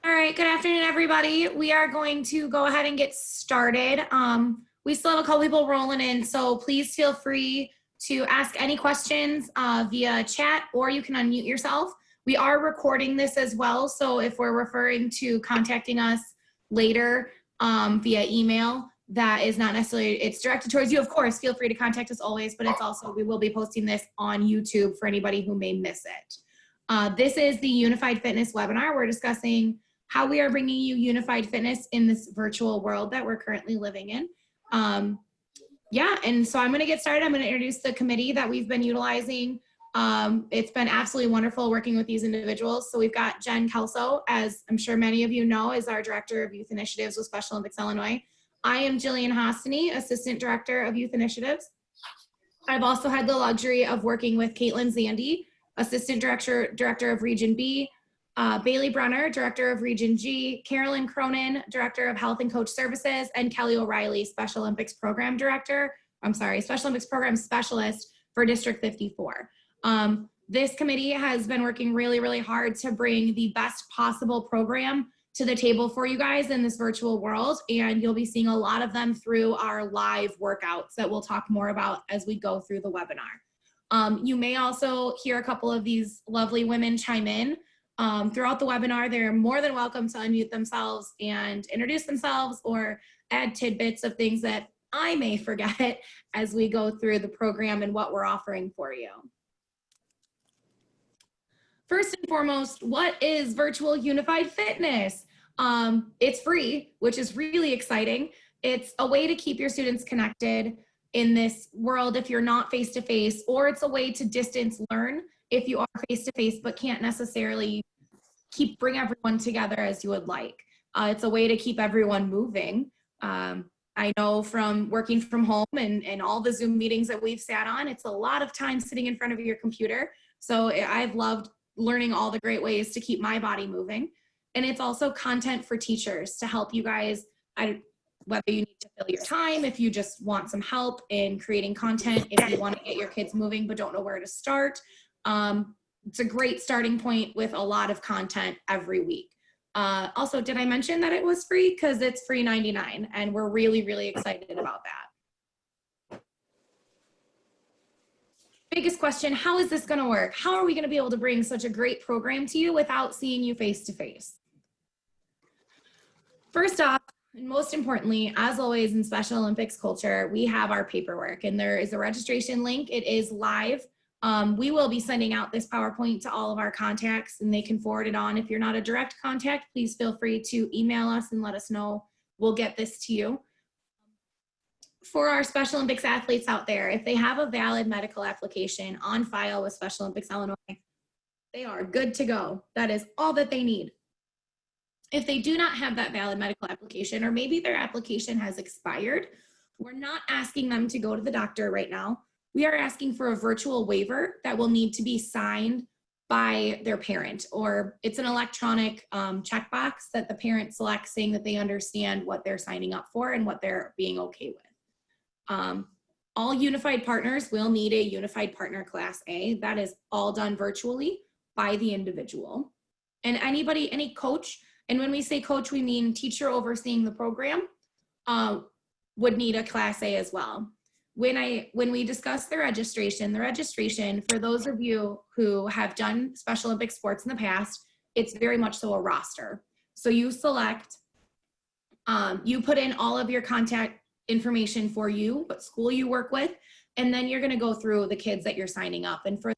All right, good afternoon, everybody. We are going to go ahead and get started. We still have a couple people rolling in, so please feel free to ask any questions via chat, or you can unmute yourself. We are recording this as well, so if we're referring to contacting us later via email, that is not necessarily, it's directed towards you. Of course, feel free to contact us always, but it's also, we will be posting this on YouTube for anybody who may miss it. This is the Unified Fitness webinar. We're discussing how we are bringing you unified fitness in this virtual world that we're currently living in. Yeah, and so I'm gonna get started. I'm gonna introduce the committee that we've been utilizing. It's been absolutely wonderful working with these individuals. So we've got Jen Kelso, as I'm sure many of you know, is our Director of Youth Initiatives with Special Olympics Illinois. I am Jillian Hostany, Assistant Director of Youth Initiatives. I've also had the luxury of working with Caitlin Zandy, Assistant Director of Region B, Bailey Brunner, Director of Region G, Carolyn Cronin, Director of Health and Coach Services, and Kelly O'Reilly, Special Olympics Program Director, Special Olympics Program Specialist for District 54. This committee has been working really, really hard to bring the best possible program to the table for you guys in this virtual world, and you'll be seeing a lot of them through our live workouts that we'll talk more about as we go through the webinar. You may also hear a couple of these lovely women chime in throughout the webinar. They're more than welcome to unmute themselves and introduce themselves or add tidbits of things that I may forget as we go through the program and what we're offering for you. First and foremost, what is Virtual Unified Fitness? It's free, which is really exciting. It's a way to keep your students connected in this world if you're not face-to-face, or it's a way to distance learn if you are face-to-face but can't necessarily bring everyone together as you would like. It's a way to keep everyone moving. I know from working from home and all the Zoom meetings that we've sat on, it's a lot of time sitting in front of your computer. So I've loved learning all the great ways to keep my body moving. And it's also content for teachers to help you guys, whether you need to fill your time, if you just want some help in creating content, if you want to get your kids moving but don't know where to start. It's a great starting point with a lot of content every week. Also, did I mention that it was free? Because it's free 99, and we're really, really excited about that. Biggest question, how is this going to work? How are we going to be able to bring such a great program to you without seeing you face to face? First off, and most importantly, as always in Special Olympics culture, we have our paperwork, and there is a registration link. It is live. We will be sending out this PowerPoint to all of our contacts, and they can forward it on. If you're not a direct contact, please feel free to email us and let us know. We'll get this to you. For our Special Olympics athletes out there, if they have a valid medical application on file with Special Olympics Illinois, they are good to go. That is all that they need. If they do not have that valid medical application, or maybe their application has expired, we're not asking them to go to the doctor right now. We are asking for a virtual waiver that will need to be signed by their parent, or it's an electronic checkbox that the parent selects saying that they understand what they're signing up for and what they're being okay with. All unified partners will need a unified partner class A. That is all done virtually by the individual. And any coach, and when we say coach, we mean teacher overseeing the program, would need a class A as well. When we discuss the registration for those of you who have done Special Olympic sports in the past, it's very much so a roster. So you select, you put in all of your contact information for you, what school you work with, and then you're gonna go through the kids that you're signing up. And we're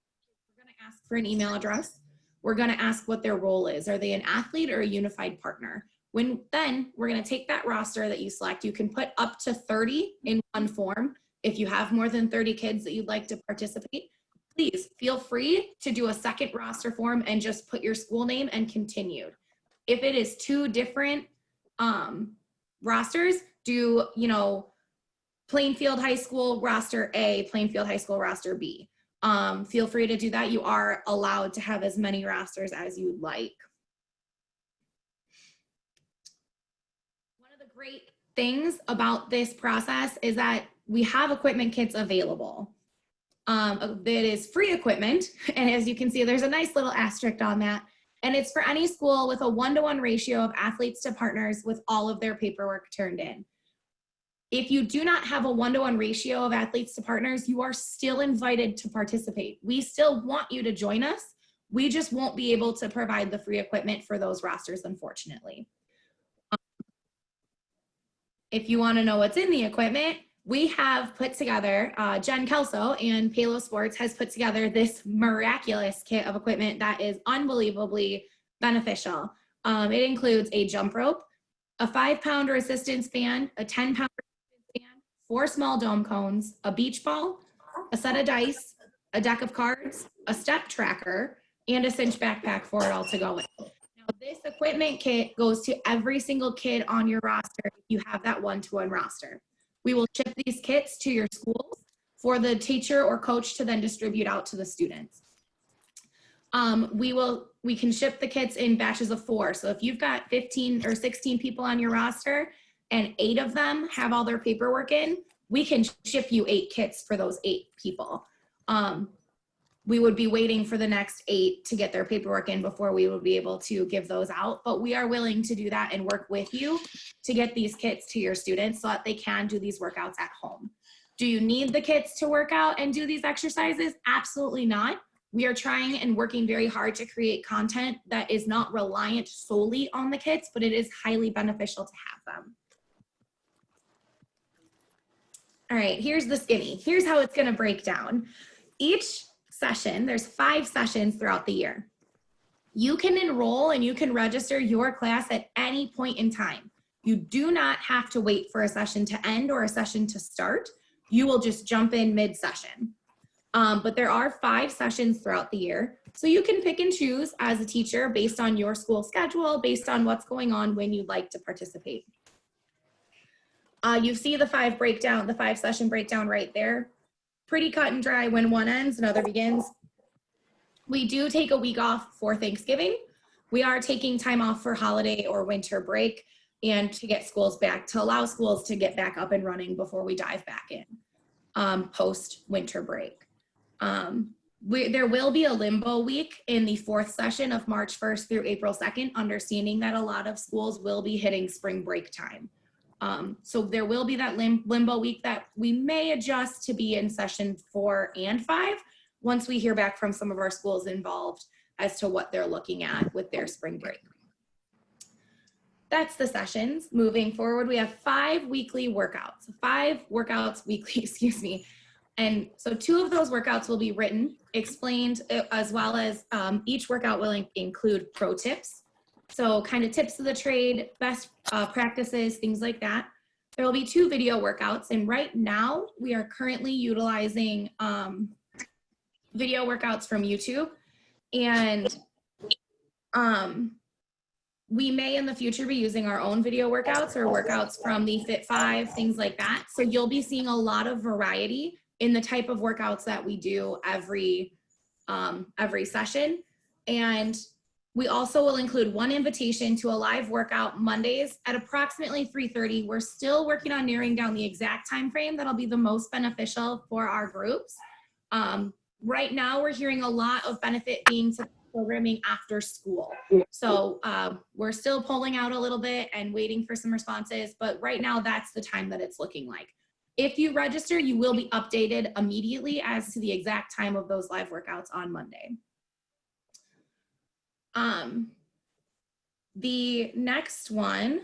gonna ask for an email address. We're gonna ask what their role is. Are they an athlete or a unified partner? Then we're gonna take that roster that you select. You can put up to 30 in one form. If you have more than 30 kids that you'd like to participate, please feel free to do a second roster form and just put your school name and continued. If it is two different rosters, do, Plainfield High School roster A, Plainfield High School roster B. Feel free to do that. You are allowed to have as many rosters as you would like. One of the great things about this process is that we have equipment kits available. That is free equipment, and as you can see, there's a nice little asterisk on that. And it's for any school with a 1-to-1 ratio of athletes to partners with all of their paperwork turned in. If you do not have a 1-to-1 ratio of athletes to partners, you are still invited to participate. We still want you to join us. We just won't be able to provide the free equipment for those rosters, unfortunately. If you want to know what's in the equipment, we have put together, Jen Kelso and Palo Sports has put together this miraculous kit of equipment that is unbelievably beneficial. It includes a jump rope, a 5-pounder resistance band, a 10-pounder resistance band, 4 small dome cones, a beach ball, a set of dice, a deck of cards, a step tracker, and a cinch backpack for it all to go with. Now, this equipment kit goes to every single kid on your roster if you have that 1-to-1 roster. We will ship these kits to your schools for the teacher or coach to then distribute out to the students. We can ship the kits in batches of 4. So if you've got 15 or 16 people on your roster and 8 of them have all their paperwork in, we can ship you 8 kits for those 8 people. We would be waiting for the next 8 to get their paperwork in before we would be able to give those out, but we are willing to do that and work with you to get these kits to your students so that they can do these workouts at home. Do you need the kits to work out and do these exercises? Absolutely not. We are trying and working very hard to create content that is not reliant solely on the kits, but it is highly beneficial to have them. All right, here's the skinny. Here's how it's gonna break down. Each session, there's 5 sessions throughout the year. You can enroll and you can register your class at any point in time. You do not have to wait for a session to end or a session to start. You will just jump in mid-session. But there are 5 sessions throughout the year. So you can pick and choose as a teacher based on your school schedule, based on what's going on when you'd like to participate. You see the 5 session breakdown right there. Pretty cut and dry. When one ends, another begins. We do take a week off for Thanksgiving. We are taking time off for holiday or winter break and to get schools back, to allow schools to get back up and running before we dive back in post winter break. There will be a limbo week in the 4th session of March 1st through April 2nd, understanding that a lot of schools will be hitting spring break time. So there will be that limbo week that we may adjust to be in session 4 and 5 once we hear back from some of our schools involved as to what they're looking at with their spring break. That's the sessions. Moving forward, we have 5 weekly workouts, 5 workouts weekly, excuse me. And so 2 of those workouts will be written, explained, as well as each workout will include pro tips. So kind of tips of the trade, best practices, things like that. There will be 2 video workouts. And right now we are currently utilizing video workouts from YouTube. And we may in the future be using our own video workouts or workouts from the Fit5, things like that. So you'll be seeing a lot of variety in the type of workouts that we do every session. And we also will include 1 invitation to a live workout Mondays at approximately 3:30. We're still working on narrowing down the exact time frame that'll be the most beneficial for our groups. Right now, we're hearing a lot of benefit being to programming after school. So we're still pulling out a little bit and waiting for some responses, but right now that's the time that it's looking like. If you register, you will be updated immediately as to the exact time of those live workouts on Monday. The next one,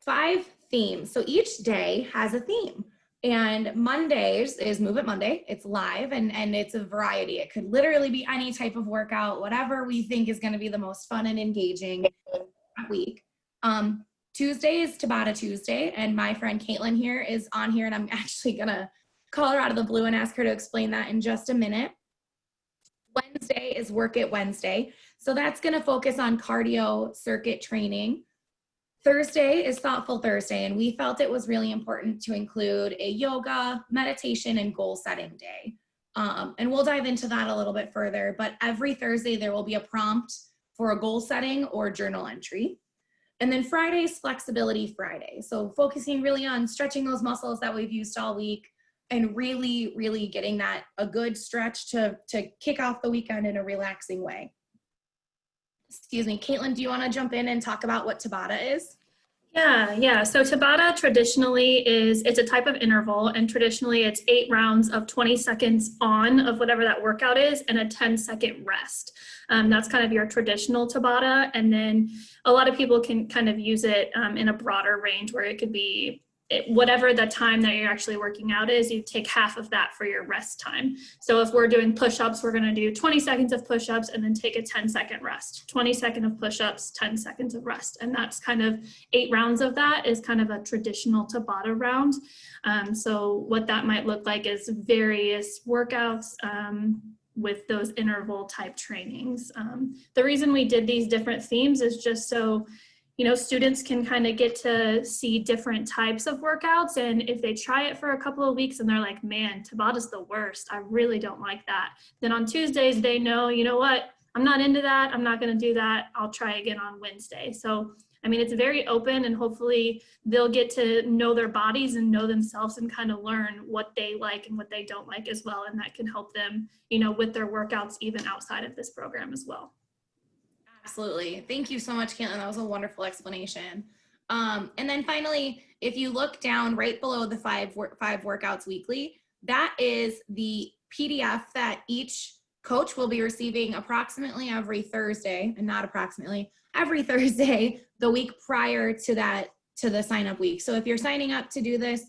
5 themes. So each day has a theme. And Mondays is Move It Monday. It's live and it's a variety. It could literally be any type of workout, whatever we think is going to be the most fun and engaging that week. Tuesday is Tabata Tuesday, and my friend Caitlin here is on here, and I'm actually going to call her out of the blue and ask her to explain that in just a minute. Wednesday is Work It Wednesday. So that's going to focus on cardio circuit training. Thursday is Thoughtful Thursday, and we felt it was really important to include a yoga, meditation, and goal setting day. And we'll dive into that a little bit further, but every Thursday there will be a prompt for a goal setting or journal entry. And then Friday is Flexibility Friday. So focusing really on stretching those muscles that we've used all week and really, really getting that a good stretch to kick off the weekend in a relaxing way. excuse me, Caitlin, do you want to jump in and talk about what Tabata is? Yeah. So Tabata traditionally it's a type of interval, and traditionally it's 8 rounds of 20 seconds on of whatever that workout is and a 10-second rest. That's kind of your traditional Tabata. And then a lot of people can kind of use it in a broader range where it could be whatever the time that you're actually working out is, you take half of that for your rest time. So if we're doing push-ups, we're going to do 20 seconds of push-ups and then take a 10-second rest, 20 seconds of push-ups, 10 seconds of rest. And that's kind of 8 rounds of that is kind of a traditional Tabata round. So what that might look like is various workouts with those interval type trainings. The reason we did these different themes is just so students can kind of get to see different types of workouts. And if they try it for a couple of weeks and they're like, man, Tabata's the worst, I really don't like that. Then on Tuesdays, they know, you know what, I'm not into that. I'm not going to do that. I'll try again on Wednesday. So, I mean, it's very open, and hopefully they'll get to know their bodies and know themselves and kind of learn what they like and what they don't like as well. And that can help them, with their workouts, even outside of this program as well. Absolutely. Thank you so much, Caitlin. That was a wonderful explanation. And then finally, if you look down right below the five workouts weekly, that is the PDF that each coach will be receiving approximately every Thursday, and not approximately, every Thursday, the week prior to the sign up week. So if you're signing up to do this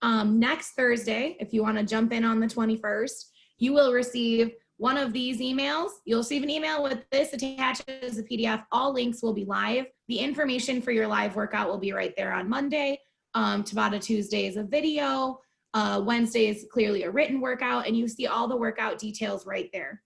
next Thursday, if you want to jump in on the 21st, you will receive one of these emails. You'll receive an email with this attached as a PDF. All links will be live. The information for your live workout will be right there on Monday. Tabata Tuesday is a video. Wednesday is clearly a written workout, and you see all the workout details right there.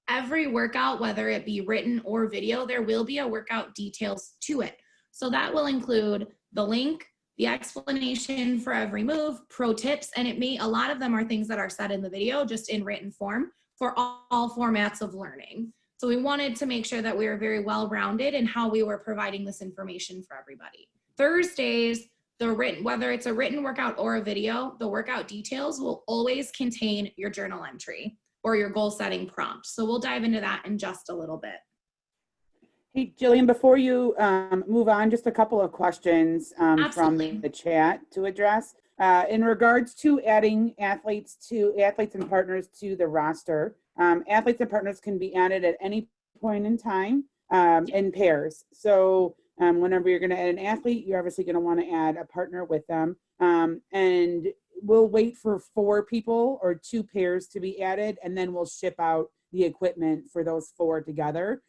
Every workout, whether it be written or video, there will be a workout details to it. So that will include the link, the explanation for every move, pro tips, and a lot of them are things that are said in the video, just in written form, for all formats of learning. So we wanted to make sure that we were very well-rounded in how we were providing this information for everybody. Thursdays, whether it's a written workout or a video, the workout details will always contain your journal entry or your goal setting prompt. So we'll dive into that in just a little bit. Hey, Jillian, before you move on, just a couple of questions from the chat to address. In regards to adding athletes and partners to the roster, athletes and partners can be added at any point in time in pairs. So whenever you're going to add an athlete, you're obviously going to want to add a partner with them. And we'll wait for 4 people or 2 pairs to be added, and then we'll ship out the equipment for those 4 together.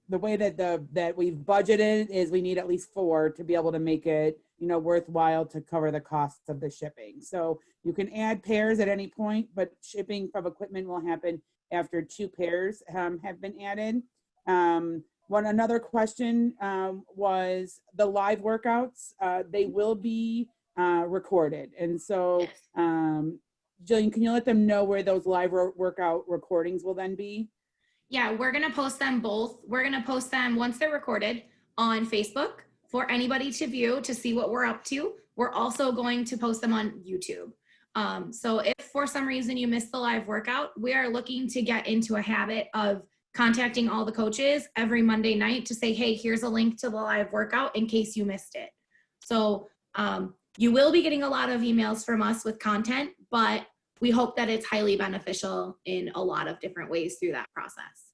The way that we've budgeted is we need at least 4 to be able to make it worthwhile to cover the costs of the shipping. So you can add pairs at any point, but shipping of equipment will happen after 2 pairs have been added. Another question was the live workouts. They will be recorded. And so, Jillian, can you let them know where those live workout recordings will then be? Yeah, we're going to post them both. We're going to post them once they're recorded on Facebook for anybody to view, to see what we're up to. We're also going to post them on YouTube. So if for some reason you missed the live workout, we are looking to get into a habit of contacting all the coaches every Monday night to say, hey, here's a link to the live workout in case you missed it. So you will be getting a lot of emails from us with content, but we hope that it's highly beneficial in a lot of different ways through that process.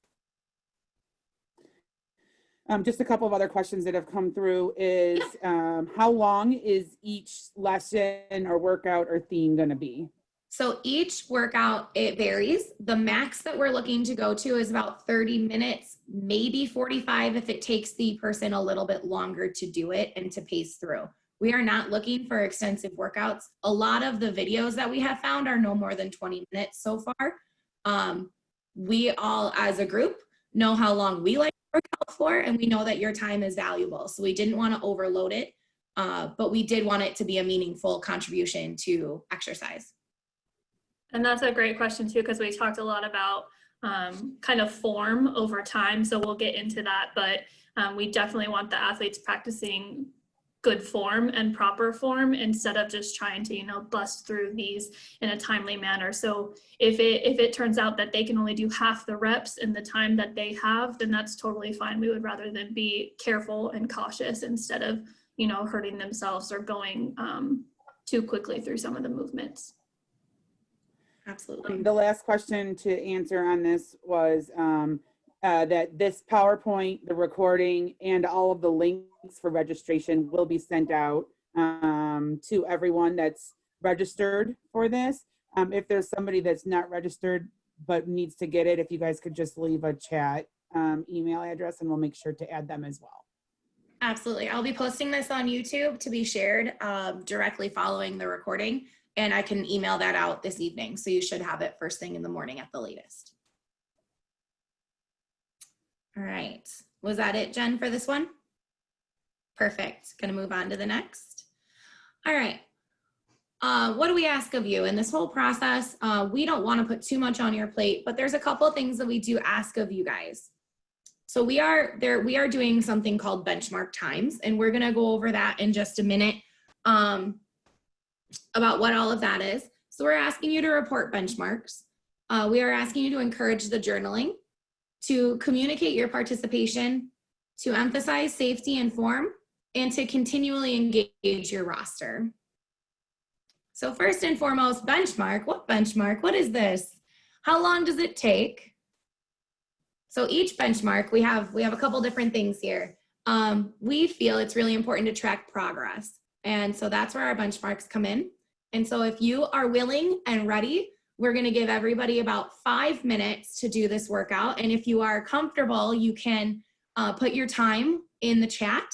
Just a couple of other questions that have come through is how long is each lesson or workout or theme going to be? So each workout, it varies. The max that we're looking to go to is about 30 minutes, maybe 45 if it takes the person a little bit longer to do it and to pace through. We are not looking for extensive workouts. A lot of the videos that we have found are no more than 20 minutes so far. We all, as a group, know how long we like to work out for, and we know that your time is valuable. So we didn't want to overload it, but we did want it to be a meaningful contribution to exercise. And that's a great question too, because we talked a lot about kind of form over time. So we'll get into that, but we definitely want the athletes practicing good form and proper form instead of just trying to, bust through these in a timely manner. So if it turns out that they can only do half the reps in the time that they have, then that's totally fine. We would rather them be careful and cautious instead of, hurting themselves or going too quickly through some of the movements. Absolutely. The last question to answer on this was that this PowerPoint, the recording, and all of the links for registration will be sent out to everyone that's registered for this. If there's somebody that's not registered but needs to get it, if you guys could just leave a chat email address, and we'll make sure to add them as well. Absolutely. I'll be posting this on YouTube to be shared directly following the recording, and I can email that out this evening. So you should have it first thing in the morning at the latest. All right. Was that it, Jen, for this one? Perfect. Going to move on to the next. All right. What do we ask of you in this whole process? We don't want to put too much on your plate, but there's a couple of things that we do ask of you guys. So we are doing something called benchmark times, and we're going to go over that in just a minute about what all of that is. So we're asking you to report benchmarks. We are asking you to encourage the journaling, to communicate your participation, to emphasize safety and form, and to continually engage your roster. So first and foremost, benchmark. What benchmark? What is this? How long does it take? So each benchmark, we have a couple different things here. We feel it's really important to track progress. And so that's where our benchmarks come in. And so if you are willing and ready, we're going to give everybody about 5 minutes to do this workout. And if you are comfortable, you can put your time in the chat.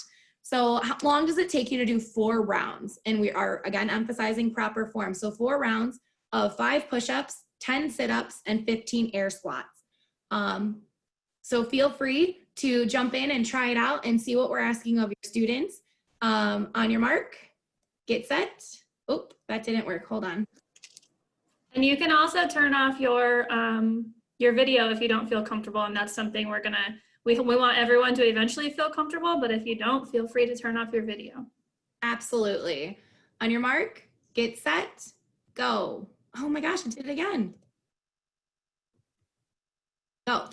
So how long does it take you to do 4 rounds? And we are, again, emphasizing proper form. So 4 rounds of 5 push-ups, 10 sit-ups, and 15 air squats. So feel free to jump in and try it out and see what we're asking of your students. On your mark, get set. Oh, that didn't work. Hold on. And you can also turn off your video if you don't feel comfortable, and that's something we want everyone to eventually feel comfortable, but if you don't, feel free to turn off your video. Absolutely. On your mark, get set, go. Oh my gosh, I did it again. Go.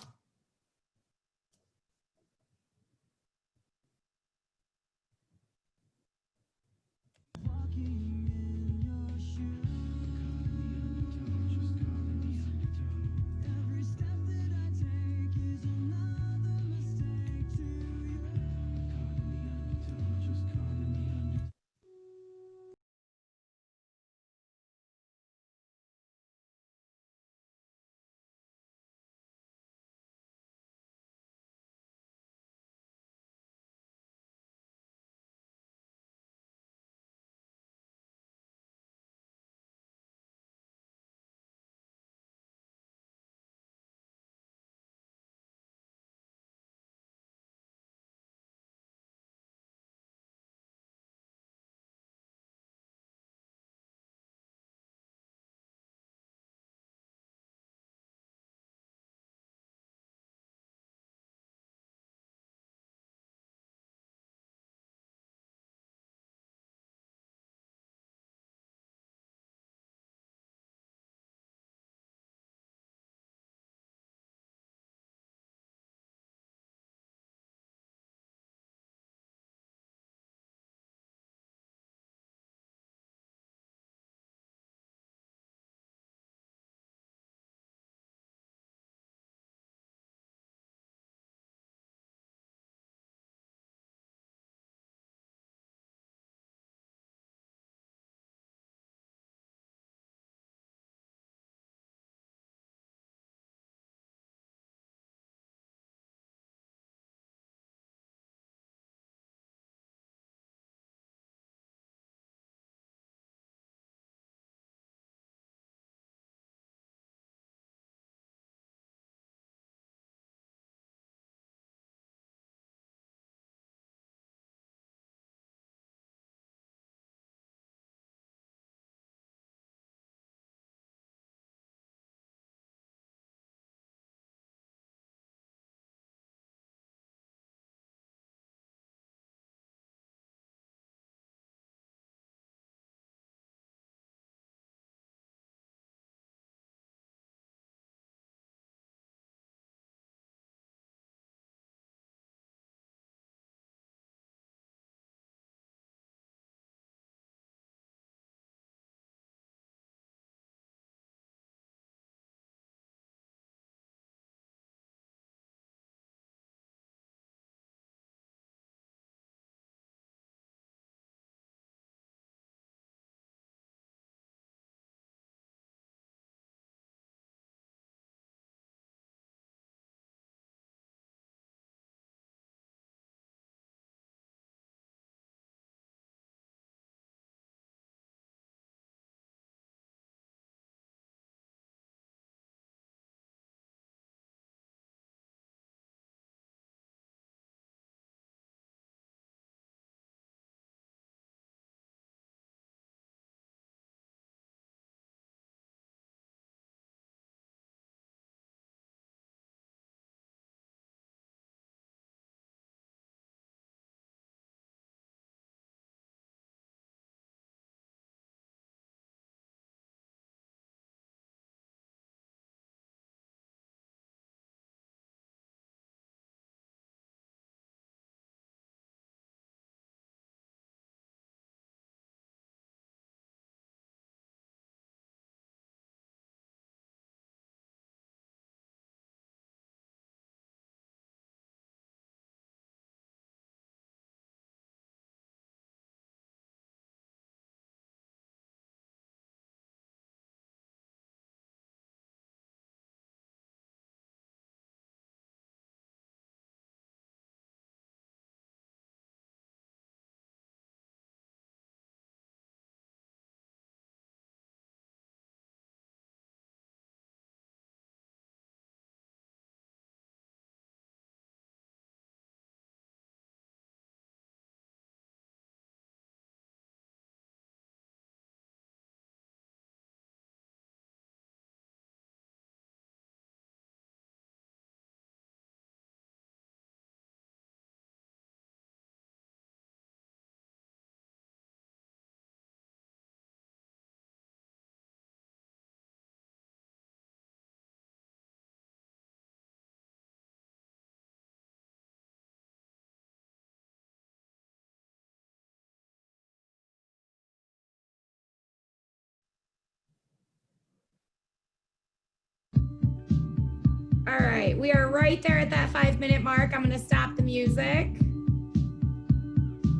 right, we are right there at that 5-minute mark. I'm gonna stop the music.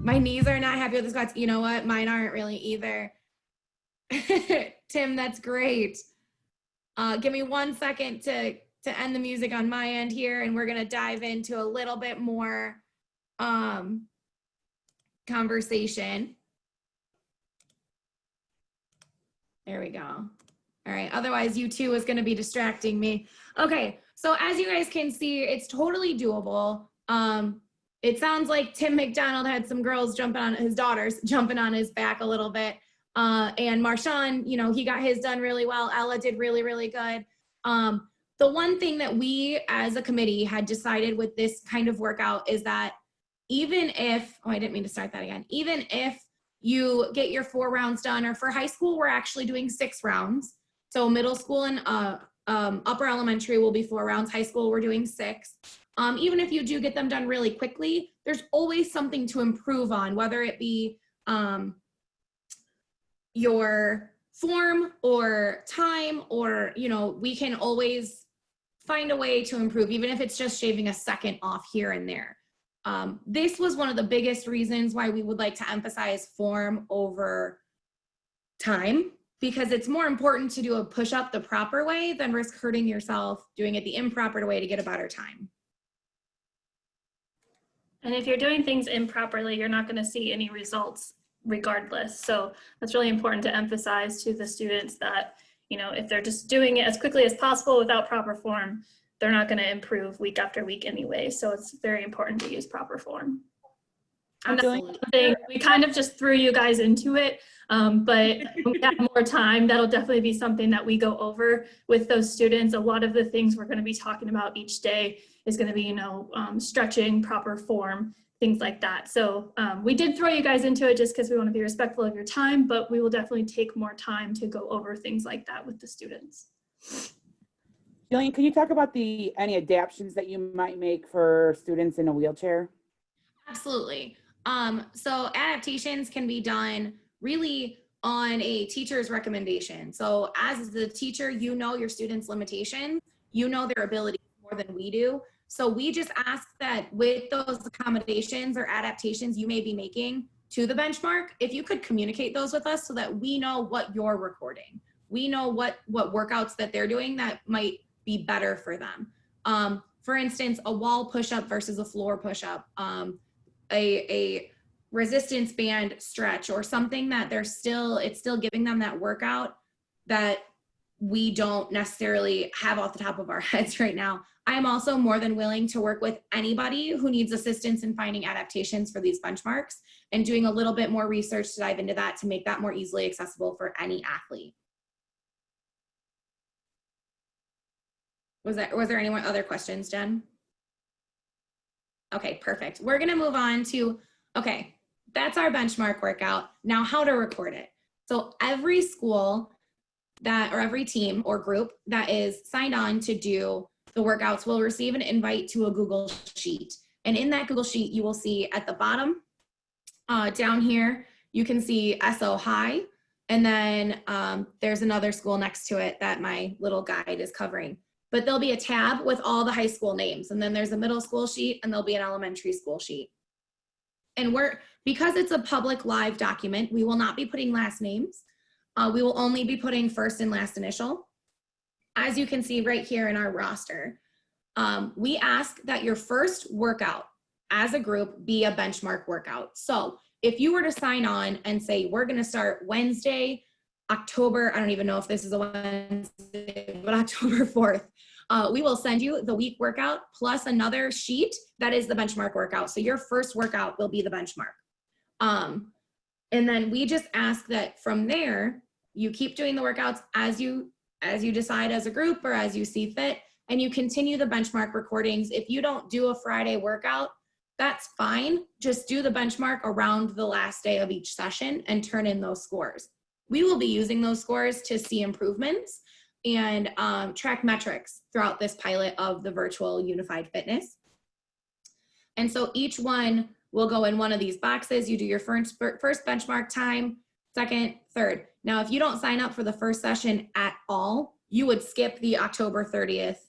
My knees are not happy with the squats. You know what? Mine aren't really either. Tim, that's great. Give me 1 second to end the music on my end here, and we're gonna dive into a little bit more conversation. There we go. All right, otherwise U2 is gonna be distracting me. Okay, so as you guys can see, it's totally doable. It sounds like Tim McDonald had some girls jumping on his daughters, jumping on his back a little bit. And Marshawn, you know, he got his done really well. Ella did really, really good. The one thing that we as a committee had decided with this kind of workout is that even if, oh, I didn't mean to start that again. Even if you get your 4 rounds done, or for high school, we're actually doing 6 rounds. So middle school and upper elementary will be 4 rounds. High school, we're doing 6. Even if you do get them done really quickly, there's always something to improve on, whether it be your form or time, or, you know, we can always find a way to improve, even if it's just shaving a second off here and there. This was one of the biggest reasons why we would like to emphasize form over time, because it's more important to do a push-up the proper way than risk hurting yourself doing it the improper way to get a better time. And if you're doing things improperly, you're not going to see any results regardless. So that's really important to emphasize to the students that, you know, if they're just doing it as quickly as possible without proper form, they're not going to improve week after week anyway. So it's very important to use proper form. Absolutely. We kind of just threw you guys into it, but when we have more time, that'll definitely be something that we go over with those students. A lot of the things we're going to be talking about each day is going to be, you know, stretching, proper form, things like that. So we did throw you guys into it just because we want to be respectful of your time, but we will definitely take more time to go over things like that with the students. Jillian, can you talk about any adaptations that you might make for students in a wheelchair? Absolutely. So adaptations can be done really on a teacher's recommendation. So as the teacher, you know your students' limitations, you know their abilities more than we do. So we just ask that with those accommodations or adaptations you may be making to the benchmark, if you could communicate those with us so that we know what you're recording. We know what workouts that they're doing that might be better for them. For instance, a wall push-up versus a floor push-up, a resistance band stretch, or something that it's still giving them that workout that we don't necessarily have off the top of our heads right now. I am also more than willing to work with anybody who needs assistance in finding adaptations for these benchmarks and doing a little bit more research to dive into that to make that more easily accessible for any athlete. Was there any other questions, Jen? Okay, perfect. We're gonna move on to, okay, that's our benchmark workout. Now how to record it. So every school or every team or group that is signed on to do the workouts will receive an invite to a Google Sheet. And in that Google Sheet, you will see at the bottom, down here, you can see SO High. And then there's another school next to it that my little guide is covering. But there'll be a tab with all the high school names. And then there's a middle school sheet and there'll be an elementary school sheet. And because it's a public live document, we will not be putting last names. We will only be putting first and last initial. As you can see right here in our roster, we ask that your first workout as a group be a benchmark workout. So if you were to sign on and say, we're gonna start Wednesday, October, I don't even know if this is a Wednesday, but October 4th, we will send you the week workout plus another sheet that is the benchmark workout. So your first workout will be the benchmark. And then we just ask that from there, you keep doing the workouts as you decide as a group or as you see fit, and you continue the benchmark recordings. If you don't do a Friday workout, that's fine. Just do the benchmark around the last day of each session and turn in those scores. We will be using those scores to see improvements and track metrics throughout this pilot of the virtual unified fitness. And so each one will go in one of these boxes. You do your first benchmark time, second, third. Now, if you don't sign up for the first session at all, you would skip the October 30th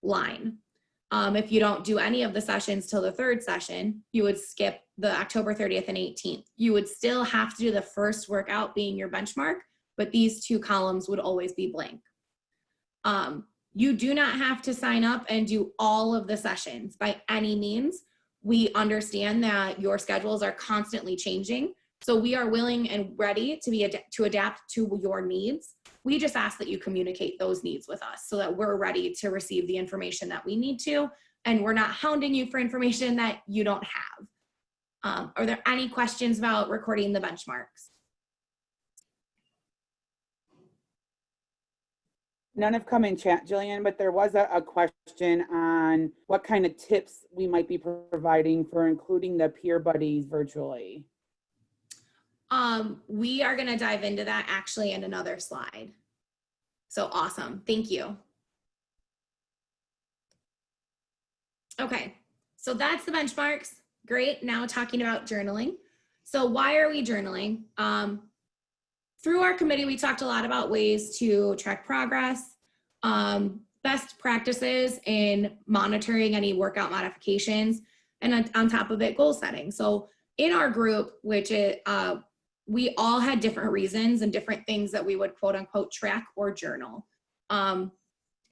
line. If you don't do any of the sessions till the third session, you would skip the October 30th and 18th. You would still have to do the first workout being your benchmark, but these two columns would always be blank. You do not have to sign up and do all of the sessions by any means. We understand that your schedules are constantly changing, so we are willing and ready to adapt to your needs. We just ask that you communicate those needs with us so that we're ready to receive the information that we need to, and we're not hounding you for information that you don't have. Are there any questions about recording the benchmarks? None have come in chat, Jillian, but there was a question on what kind of tips we might be providing for including the peer buddies virtually. We are going to dive into that actually in another slide. So awesome. Thank you. Okay, so that's the benchmarks. Great. Now talking about journaling. So why are we journaling? Through our committee, we talked a lot about ways to track progress, best practices in monitoring any workout modifications, and on top of it, goal setting. So in our group, which we all had different reasons and different things that we would quote unquote track or journal. And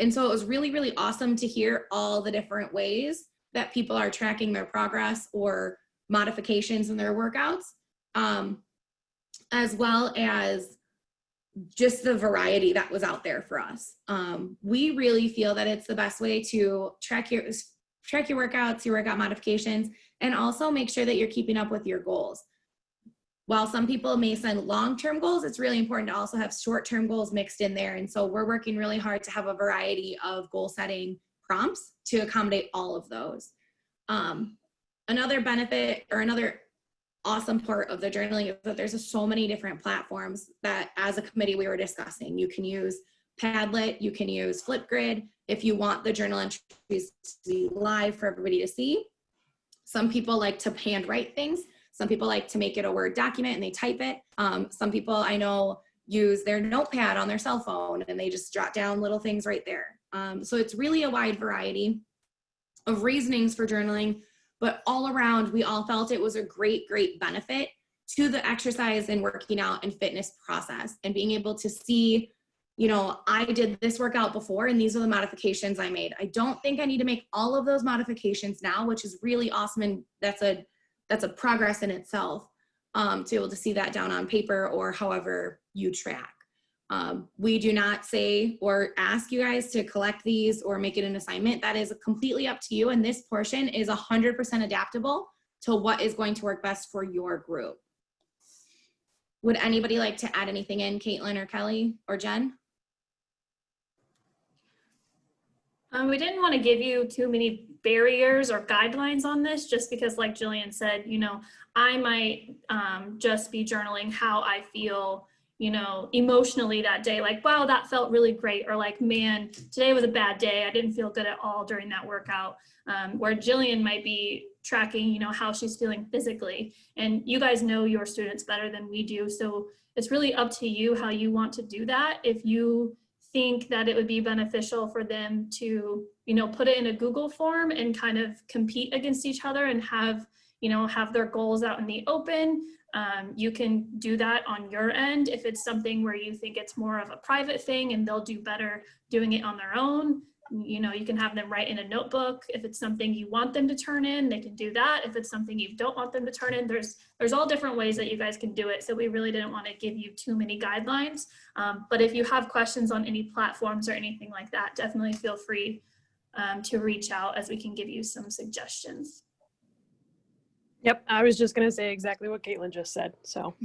so it was really, really awesome to hear all the different ways that people are tracking their progress or modifications in their workouts, as well as just the variety that was out there for us. We really feel that it's the best way to track your workouts, your workout modifications, and also make sure that you're keeping up with your goals. While some people may send long-term goals, it's really important to also have short-term goals mixed in there. And so we're working really hard to have a variety of goal setting prompts to accommodate all of those. Another benefit or another awesome part of the journaling is that there's so many different platforms that as a committee we were discussing. You can use Padlet, you can use Flipgrid if you want the journal entries to be live for everybody to see. Some people like to handwrite things. Some people like to make it a Word document and they type it. Some people I know use their notepad on their cell phone and they just jot down little things right there. So it's really a wide variety of reasonings for journaling, but all around, we all felt it was a great, great benefit to the exercise and working out and fitness process and being able to see, you know, I did this workout before and these are the modifications I made. I don't think I need to make all of those modifications now, which is really awesome. And that's a progress in itself, to be able to see that down on paper or however you track. We do not say or ask you guys to collect these or make it an assignment. That is completely up to you. And this portion is 100% adaptable to what is going to work best for your group. Would anybody like to add anything in, Caitlin or Kelly or Jen? We didn't want to give you too many barriers or guidelines on this, just because like Jillian said, you know, I might just be journaling how I feel, you know, emotionally that day, like, wow, that felt really great. Or like, man, today was a bad day. I didn't feel good at all during that workout. Where Jillian might be tracking, you know, how she's feeling physically. And you guys know your students better than we do. So it's really up to you how you want to do that. If you think that it would be beneficial for them to, you know, put it in a Google form and kind of compete against each other and have, you know, have their goals out in the open. You can do that on your end. If it's something where you think it's more of a private thing and they'll do better doing it on their own, you know, you can have them write in a notebook. If it's something you want them to turn in, they can do that. If it's something you don't want them to turn in, there's all different ways that you guys can do it. So we really didn't want to give you too many guidelines. But if you have questions on any platforms or anything like that, definitely feel free to reach out as we can give you some suggestions. Yep, I was just going to say exactly what Caitlin just said. So,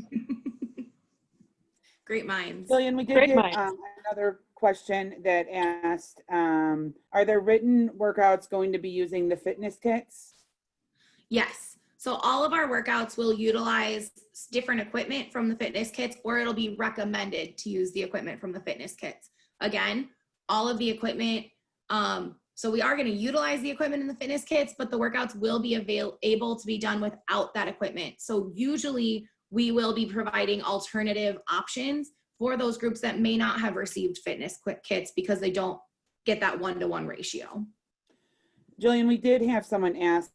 Great minds. Jillian, we did Great get minds. another question that asked, are there written workouts going to be using the fitness kits? Yes. So all of our workouts will utilize different equipment from the fitness kits, or it'll be recommended to use the equipment from the fitness kits. Again, all of the equipment, so we are going to utilize the equipment in the fitness kits, but the workouts will be able to be done without that equipment. So usually we will be providing alternative options for those groups that may not have received fitness kits because they don't get that 1-to-1 ratio. Jillian, we did have someone ask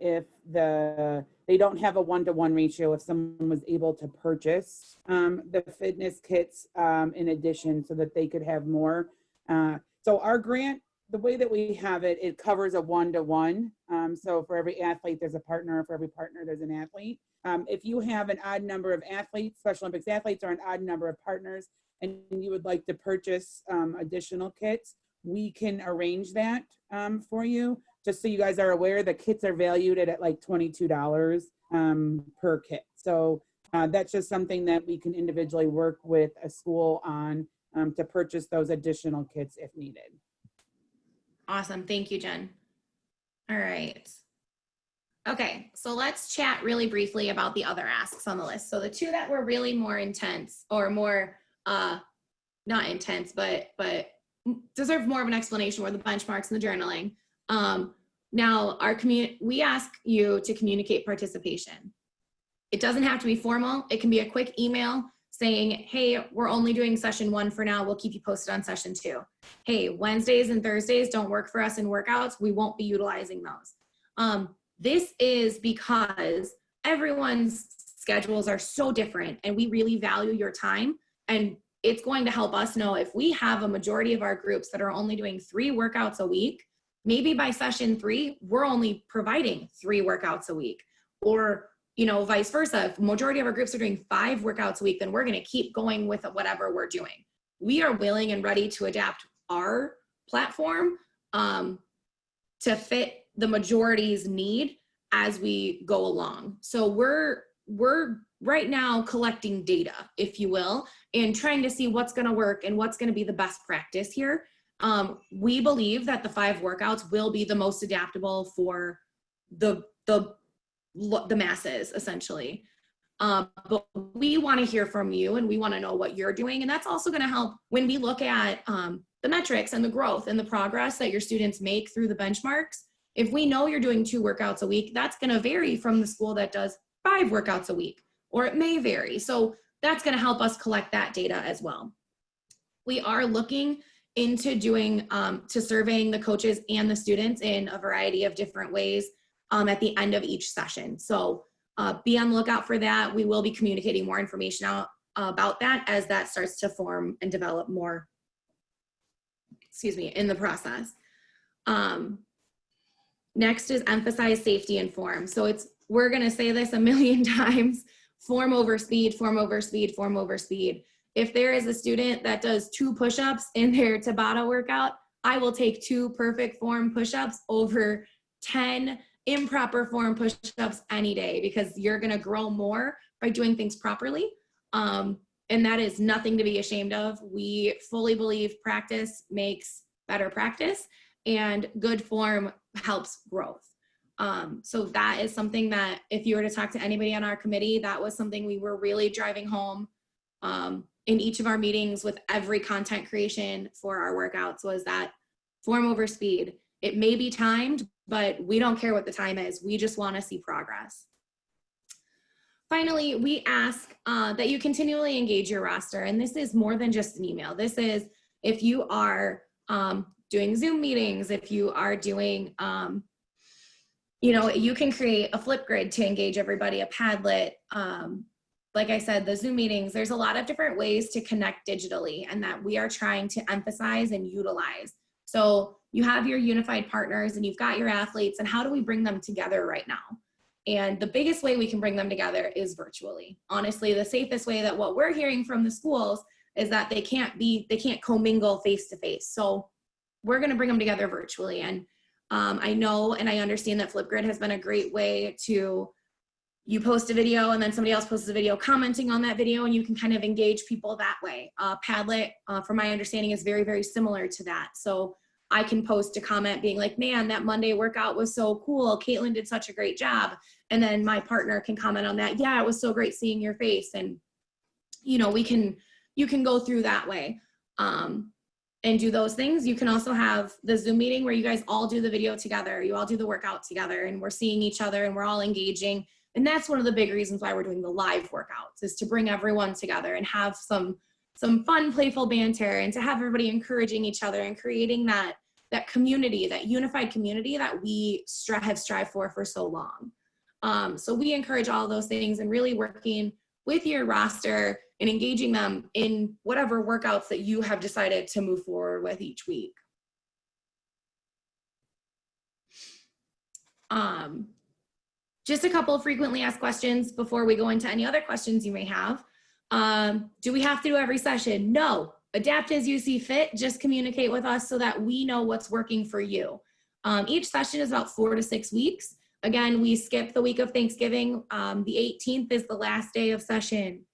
if they don't have a 1-to-1 ratio, if someone was able to purchase the fitness kits in addition so that they could have more. So our grant, the way that we have it, it covers a 1-to-1. So for every athlete, there's a partner. For every partner, there's an athlete. If you have an odd number of athletes, Special Olympics athletes, or an odd number of partners, and you would like to purchase additional kits, we can arrange that for you. Just so you guys are aware, the kits are valued at like $22 per kit. So that's just something that we can individually work with a school on to purchase those additional kits if needed. Awesome. Thank you, Jen. All right. Okay, so let's chat really briefly about the other asks on the list. So the two that were really more intense, or more, not intense, but deserve more of an explanation, were the benchmarks and the journaling. Now, we ask you to communicate participation. It doesn't have to be formal. It can be a quick email saying, hey, we're only doing session 1 for now. We'll keep you posted on session 2. Hey, Wednesdays and Thursdays don't work for us in workouts. We won't be utilizing those. This is because everyone's schedules are so different, and we really value your time. And it's going to help us know if we have a majority of our groups that are only doing 3 workouts a week, maybe by session 3, we're only providing 3 workouts a week. Or, you know, vice versa. If majority of our groups are doing 5 workouts a week, then we're going to keep going with whatever we're doing. We are willing and ready to adapt our platform to fit the majority's need as we go along. So we're right now collecting data, if you will, and trying to see what's going to work and what's going to be the best practice here. We believe that the 5 workouts will be the most adaptable for the masses, essentially. But we want to hear from you, and we want to know what you're doing. And that's also going to help when we look at the metrics and the growth and the progress that your students make through the benchmarks. If we know you're doing 2 workouts a week, that's going to vary from the school that does 5 workouts a week, or it may vary. So that's going to help us collect that data as well. We are looking into doing, to surveying the coaches and the students in a variety of different ways at the end of each session. So be on the lookout for that. We will be communicating more information out about that as that starts to form and develop more, in the process. Next is emphasize safety and form. So we're going to say this a million times: form over speed, form over speed, form over speed. If there is a student that does 2 push-ups in their Tabata workout, I will take 2 perfect form push-ups over 10 improper form push-ups any day, because you're going to grow more by doing things properly. And that is nothing to be ashamed of. We fully believe practice makes better practice, and good form helps growth. So that is something that if you were to talk to anybody on our committee, that was something we were really driving home in each of our meetings with every content creation for our workouts, was that form over speed. It may be timed, but we don't care what the time is. We just want to see progress. Finally, we ask that you continually engage your roster. And this is more than just an email. This is if you are doing Zoom meetings, if you are doing, you can create a Flipgrid to engage everybody, a Padlet. Like I said, the Zoom meetings, there's a lot of different ways to connect digitally, and that we are trying to emphasize and utilize. So you have your unified partners and you've got your athletes, and how do we bring them together right now? And the biggest way we can bring them together is virtually. Honestly, the safest way, that what we're hearing from the schools is that they can't commingle face to face. So we're going to bring them together virtually. And I know and I understand that Flipgrid has been a great way to, you post a video and then somebody else posts a video commenting on that video, and you can kind of engage people that way. Padlet, from my understanding, is very, very similar to that. So I can post a comment being like, man, that Monday workout was so cool. Caitlin did such a great job. And then my partner can comment on that. Yeah, it was so great seeing your face. And, you can go through that way and do those things. You can also have the Zoom meeting where you guys all do the video together. You all do the workout together, and we're seeing each other and we're all engaging. And that's one of the big reasons why we're doing the live workouts, is to bring everyone together and have some fun, playful banter, and to have everybody encouraging each other and creating that that community, that unified community that we have strived for so long. So we encourage all those things and really working with your roster and engaging them in whatever workouts that you have decided to move forward with each week. Just a couple of frequently asked questions before we go into any other questions you may have. Do we have to do every session? No. Adapt as you see fit. Just communicate with us so that we know what's working for you. Each session is about 4 to 6 weeks. Again, we skip the week of Thanksgiving. The 18th is the last day of session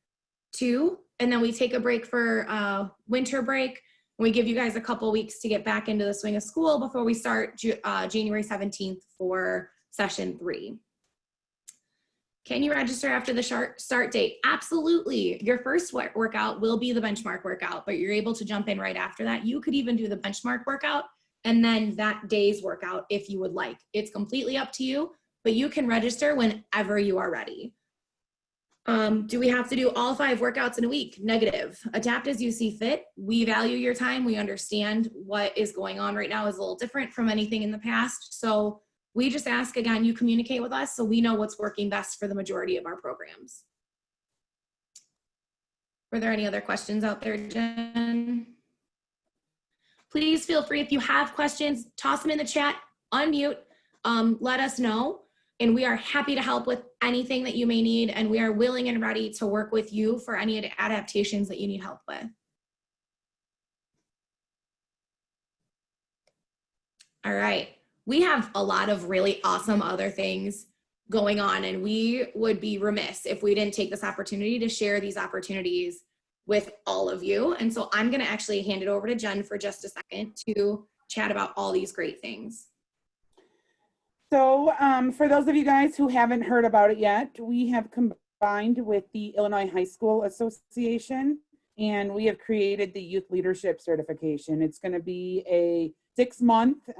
2, and then we take a break for winter break. We give you guys a couple weeks to get back into the swing of school before we start January 17th for session 3. Can you register after the start date? Absolutely. Your first workout will be the benchmark workout, but you're able to jump in right after that. You could even do the benchmark workout and then that day's workout if you would like. It's completely up to you, but you can register whenever you are ready. Do we have to do all 5 workouts in a week? Negative. Adapt as you see fit. We value your time. We understand what is going on right now is a little different from anything in the past. So we just ask, again, you communicate with us so we know what's working best for the majority of our programs. Were there any other questions out there, Jen? Please feel free, if you have questions, toss them in the chat, unmute, let us know. And we are happy to help with anything that you may need. And we are willing and ready to work with you for any adaptations that you need help with. All right. We have a lot of really awesome other things going on, and we would be remiss if we didn't take this opportunity to share these opportunities with all of you. And so I'm going to actually hand it over to Jen for just a second to chat about all these great things. So for those of you guys who haven't heard about it yet, we have combined with the Illinois High School Association, and we have created the Youth Leadership Certification. It's going to be a 6-month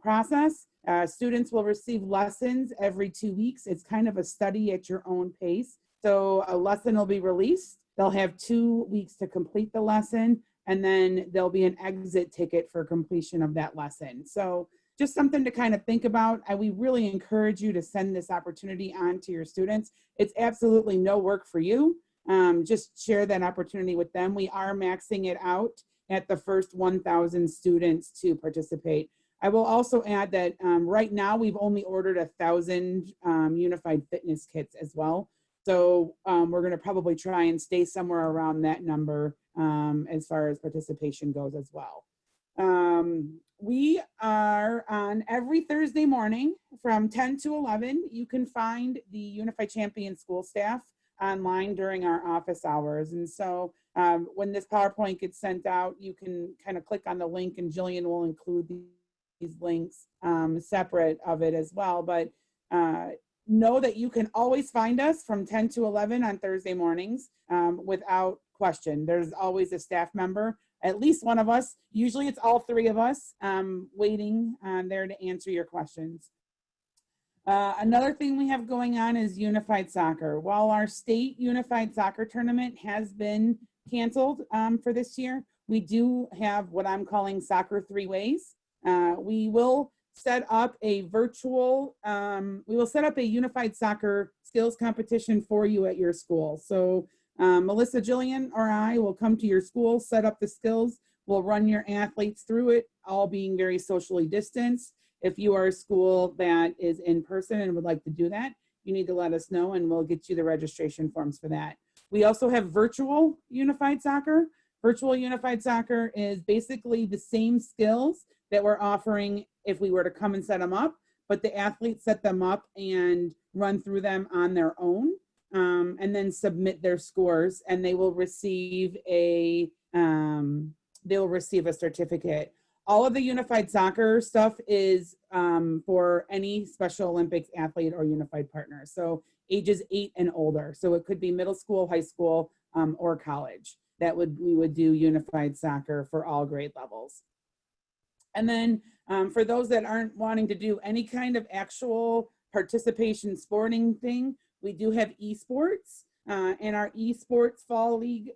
process. Students will receive lessons every 2 weeks. It's kind of a study at your own pace. So a lesson will be released. They'll have 2 weeks to complete the lesson, and then there'll be an exit ticket for completion of that lesson. So just something to kind of think about. We really encourage you to send this opportunity on to your students. It's absolutely no work for you. Just share that opportunity with them. We are maxing it out at the first 1,000 students to participate. I will also add that right now we've only ordered 1,000 unified fitness kits as well. So we're going to probably try and stay somewhere around that number as far as participation goes as well. We are on every Thursday morning from 10 to 11. You can find the Unified Champion school staff online during our office hours. And so when this PowerPoint gets sent out, you can kind of click on the link, and Jillian will include these links separate of it as well. But know that you can always find us from 10 to 11 on Thursday mornings without question. There's always a staff member, at least one of us. Usually it's all 3 of us waiting there to answer your questions. Another thing we have going on is Unified Soccer. While our state Unified Soccer tournament has been canceled for this year, we do have what I'm calling Soccer 3 Ways. We will set up a Unified Soccer skills competition for you at your school. So Melissa, Jillian, or I will come to your school, set up the skills. We'll run your athletes through it, all being very socially distanced. If you are a school that is in person and would like to do that, you need to let us know, and we'll get you the registration forms for that. We also have virtual Unified Soccer. Virtual Unified Soccer is basically the same skills that we're offering if we were to come and set them up, but the athletes set them up and run through them on their own, and then submit their scores, and they will receive a certificate. All of the Unified Soccer stuff is for any Special Olympics athlete or unified partner. So ages 8 and older. So it could be middle school, high school, or college. We would do Unified Soccer for all grade levels. And then for those that aren't wanting to do any kind of actual participation sporting thing, we do have esports, and our esports fall league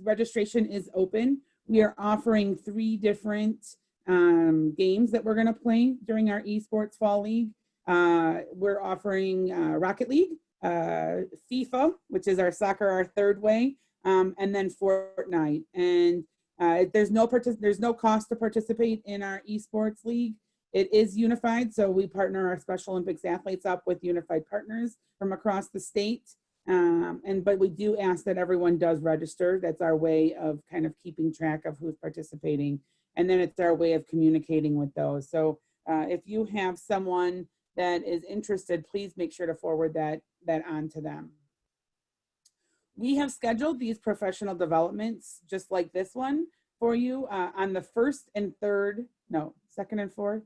registration is open. We are offering 3 different games that we're going to play during our esports fall league. We're offering Rocket League, FIFA, which is our soccer, our third way, and then Fortnite. And there's no cost to participate in our esports league. It is unified, so we partner our Special Olympics athletes up with unified partners from across the state. But we do ask that everyone does register. That's our way of kind of keeping track of who's participating. And then it's our way of communicating with those. So if you have someone that is interested, please make sure to forward that on to them. We have scheduled these professional developments just like this one for you on the second and fourth.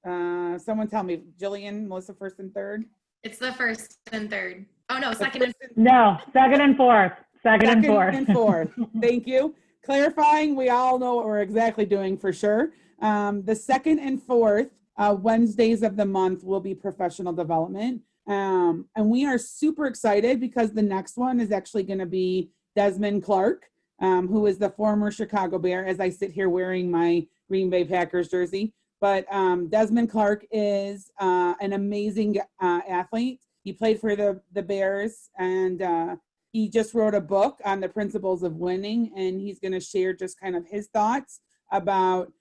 Someone tell me, Jillian, Melissa, first and third? It's the first and third. Oh, no, second and No, second and fourth. Second and fourth. Thank you. Clarifying, we all know what we're exactly doing for sure. The second and fourth Wednesdays of the month will be professional development. And we are super excited because the next one is actually going to be Desmond Clark, who is the former Chicago Bear, as I sit here wearing my Green Bay Packers jersey. But Desmond Clark is an amazing athlete. He played for the Bears, and he just wrote a book on the principles of winning, and he's going to share just kind of his thoughts about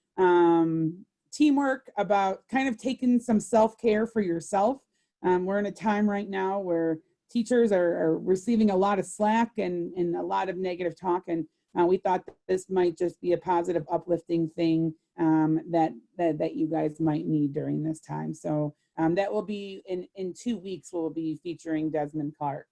teamwork, about kind of taking some self-care for yourself. We're in a time right now where teachers are receiving a lot of slack and a lot of negative talk, and we thought that this might just be a positive, uplifting thing that you guys might need during this time. So that will be in 2 weeks. We'll be featuring Desmond Clark.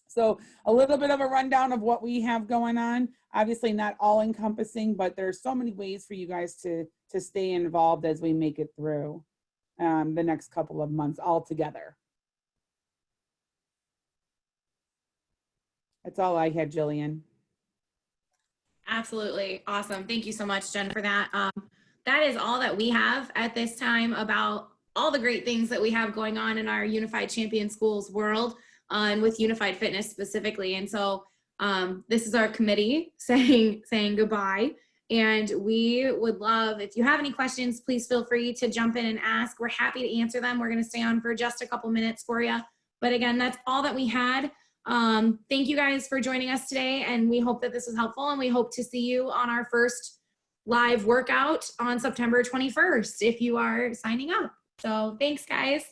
So a little bit of a rundown of what we have going on. Obviously not all encompassing, but there's so many ways for you guys to stay involved as we make it through the next couple of months all together. That's all I had, Jillian. Absolutely. Awesome. Thank you so much, Jen, for that. That is all that we have at this time about all the great things that we have going on in our Unified Champion Schools world, and with Unified Fitness specifically. And so this is our committee saying goodbye. And we would love, if you have any questions, please feel free to jump in and ask. We're happy to answer them. We're going to stay on for just a couple minutes for you. But again, that's all that we had. Thank you guys for joining us today, and we hope that this was helpful, and we hope to see you on our first live workout on September 21st if you are signing up. So thanks, guys.